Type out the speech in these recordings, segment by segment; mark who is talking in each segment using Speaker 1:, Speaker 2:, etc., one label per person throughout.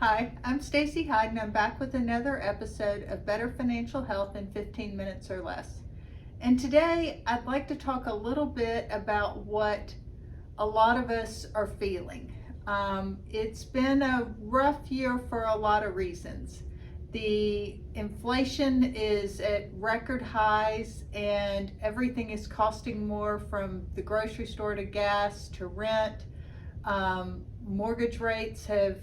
Speaker 1: Hi, I'm Stacey Hyde and I'm back with another episode of Better Financial Health in 15 minutes or less. And today I'd like to talk a little bit about what a lot of us are feeling. It's been a rough year for a lot of reasons. The inflation is at record highs and everything is costing more, from the grocery store to gas to rent. Mortgage rates have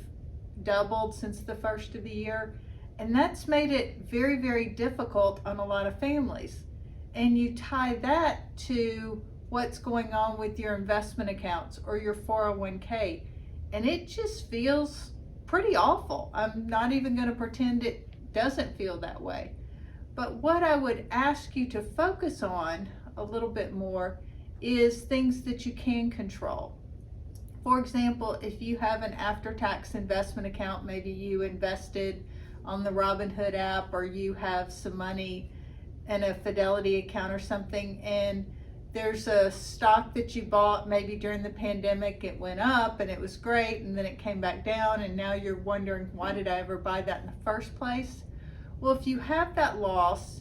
Speaker 1: doubled since the first of the year, and that's made it very, very difficult on a lot of families. And you tie that to what's going on with your investment accounts or your 401k, and it just feels pretty awful. I'm not even going to pretend it doesn't feel that way. But what I would ask you to focus on a little bit more is things that you can control. For example, if you have an after-tax investment account, maybe you invested on the Robinhood app, or you have some money in a Fidelity account or something, and there's a stock that you bought maybe during the pandemic, it went up and it was great, and then it came back down, and now you're wondering, why did I ever buy that in the first place? Well, if you have that loss,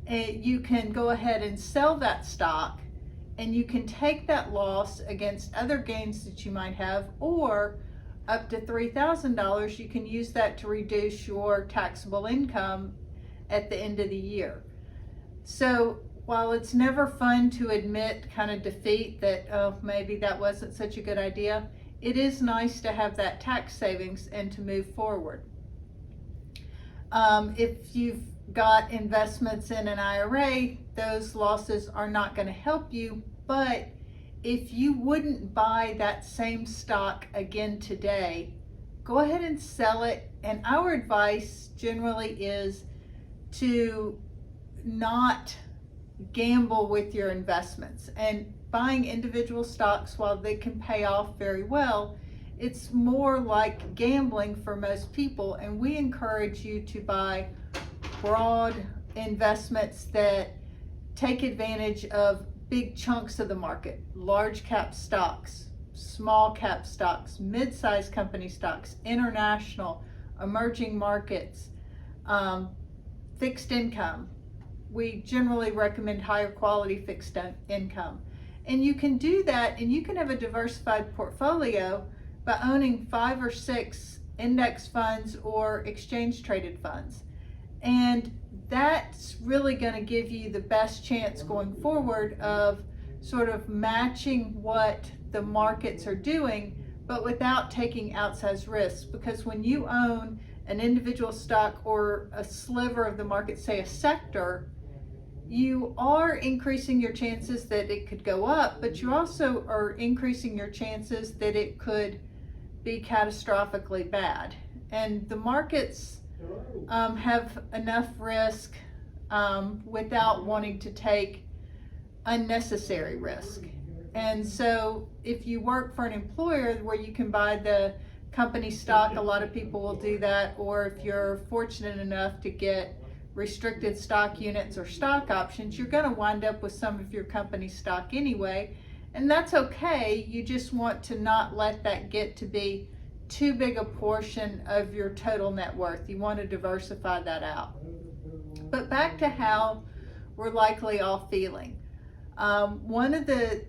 Speaker 1: you can go ahead and sell that stock, and you can take that loss against other gains that you might have, or up to $3,000, you can use that to reduce your taxable income at the end of the year. So while it's never fun to admit kind of defeat that, oh, maybe that wasn't such a good idea, it is nice to have that tax savings and to move forward. If you've got investments in an IRA, those losses are not going to help you. But if you wouldn't buy that same stock again today, go ahead and sell it. And our advice generally is to not gamble with your investments. And buying individual stocks, while they can pay off very well, it's more like gambling for most people. And we encourage you to buy broad investments that take advantage of big chunks of the market: large cap stocks, small cap stocks, mid-sized company stocks, international, emerging markets, fixed income. We generally recommend higher quality fixed income. And you can do that, and you can have a diversified portfolio by owning 5 or 6 index funds or exchange traded funds. And that's really going to give you the best chance going forward of sort of matching what the markets are doing, but without taking outsized risks. Because when you own an individual stock or a sliver of the market, say a sector, you are increasing your chances that it could go up, but you also are increasing your chances that it could be catastrophically bad. And the markets have enough risk without wanting to take unnecessary risk. And so if you work for an employer where you can buy the company stock, a lot of people will do that. Or if you're fortunate enough to get restricted stock units or stock options, you're going to wind up with some of your company stock anyway. And that's okay. You just want to not let that get to be too big a portion of your total net worth. You want to diversify that out. But back to how we're likely all feeling. One of the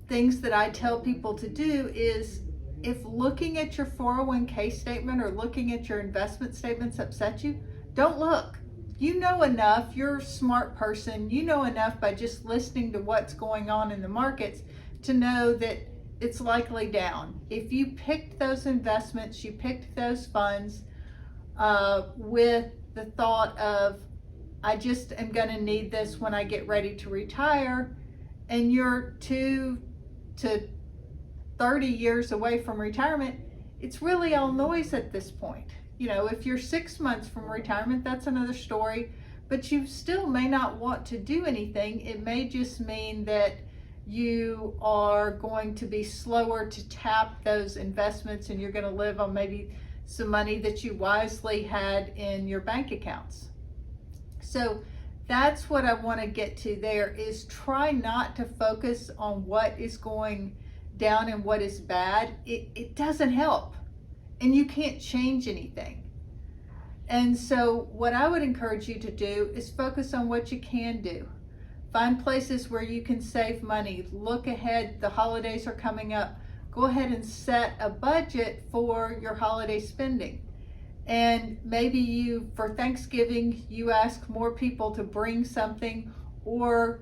Speaker 1: things that I tell people to do is, if looking at your 401k statement or looking at your investment statements upset you, don't look. You know enough, you're a smart person, you know enough by just listening to what's going on in the markets to know that it's likely down. If you picked those investments, you picked those funds with the thought of, I just am going to need this when I get ready to retire, and you're 2 to 30 years away from retirement, it's really all noise at this point. You know, if you're 6 months from retirement, that's another story, but you still may not want to do anything. It may just mean that you are going to be slower to tap those investments, and you're going to live on maybe some money that you wisely had in your bank accounts. So that's what I want to get to there, is try not to focus on what is going down and what is bad. It doesn't help. and you can't change anything. And so what I would encourage you to do is focus on what you can do. Find places where you can save money. Look ahead, the holidays are coming up. Go ahead and set a budget for your holiday spending. And maybe you, for Thanksgiving, you ask more people to bring something, or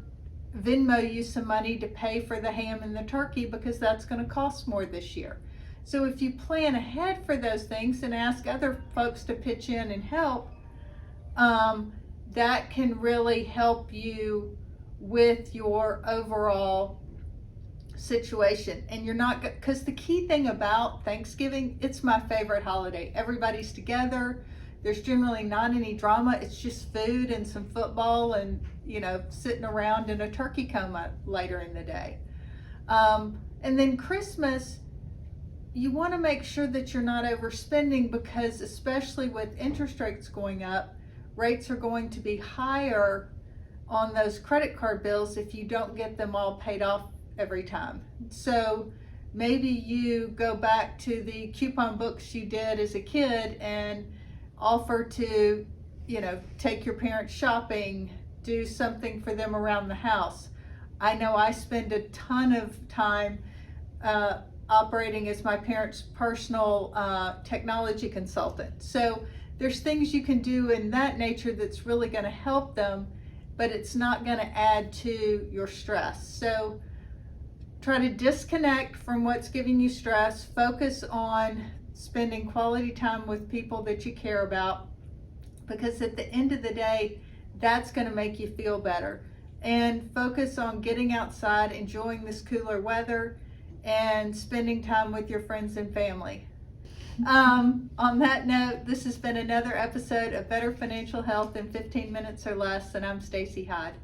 Speaker 1: Venmo you some money to pay for the ham and the turkey because that's going to cost more this year. So if you plan ahead for those things and ask other folks to pitch in and help, that can really help you with your overall situation. And you're not, because the key thing about Thanksgiving, it's my favorite holiday. Everybody's together. There's generally not any drama. It's just food and some football and, sitting around in a turkey coma later in the day. And then Christmas, you want to make sure that you're not overspending, because especially with interest rates going up, rates are going to be higher on those credit card bills if you don't get them all paid off every time. So maybe you go back to the coupon books you did as a kid and offer to, take your parents shopping, do something for them around the house. I know I spend a ton of time operating as my parents' personal technology consultant. So there's things you can do in that nature that's really going to help them, but it's not going to add to your stress. So try to disconnect from what's giving you stress. Focus on spending quality time with people that you care about, because at the end of the day, that's going to make you feel better. And focus on getting outside, enjoying this cooler weather, and spending time with your friends and family. On that note, this has been another episode of Better Financial Health in 15 Minutes or Less, and I'm Stacey Hyde.